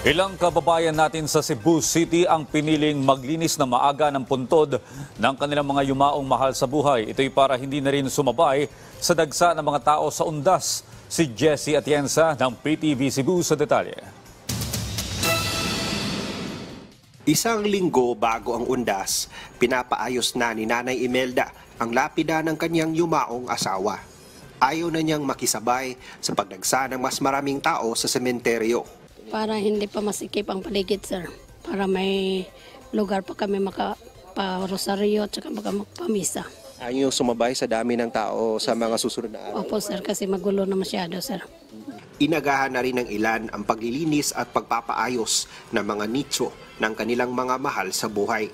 Ilang kababayan natin sa Cebu City ang piniling maglinis na maaga ng puntod ng kanilang mga yumaong mahal sa buhay. Ito'y para hindi na rin sumabay sa dagsa ng mga tao sa undas. Si Jessie Atienza ng PTV Cebu sa detalye. Isang linggo bago ang undas, pinapaayos na ni Nanay Imelda ang lapida ng kanyang yumaong asawa. Ayaw na niyang makisabay sa pagdagsa ng mas maraming tao sa sementeryo. Para hindi pa masikip ang paligid, sir. Para may lugar pa kami makaparosaryo at saka magpamisa. Ayaw sumabay sa dami ng tao sa mga susunod na araw? Opo, sir, kasi magulo na masyado, sir. Inagahan na rin ng ilan ang paglilinis at pagpapaayos ng mga nicho ng kanilang mga mahal sa buhay.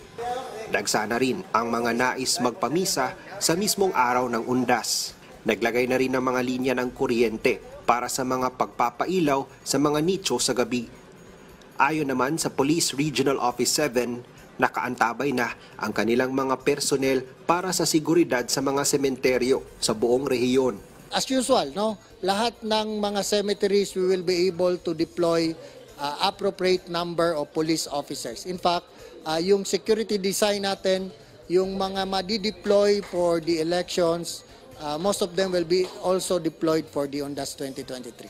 Dagsa na rin ang mga nais magpamisa sa mismong araw ng undas. Naglagay na rin ng mga linya ng kuryente para sa mga pagpapailaw sa mga nicho sa gabi. Ayon naman sa Police Regional Office 7, nakaantabay na ang kanilang mga personnel para sa seguridad sa mga sementeryo sa buong rehiyon. As usual, no, lahat ng mga cemeteries we will be able to deploy appropriate number of police officers. In fact, yung security design natin, yung mga madi-deploy for the elections, most of them will be also deployed for the UNDAS 2023.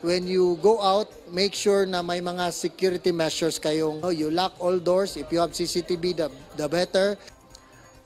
When you go out, make sure na may mga security measures kayong you lock all doors. If you have CCTV, the better.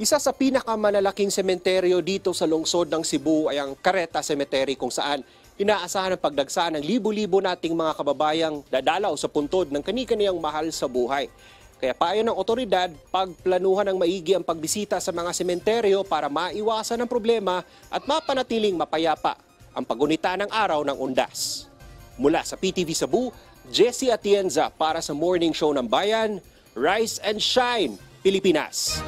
Isa sa pinakamalalaking sementeryo dito sa lungsod ng Cebu ay ang Careta Cemetery kung saan inaasahan ang pagdagsaan ng libo-libo nating mga kababayang dadalaw sa puntod ng kani-kaniyang mahal sa buhay. Kaya payo ng otoridad, pagplanuhan ng maigi ang pagbisita sa mga sementeryo para maiwasan ang problema at mapanatiling mapayapa ang pagunita ng araw ng undas. Mula sa PTV Cebu, Jessie Atienza para sa Morning Show ng Bayan, Rise and Shine, Pilipinas.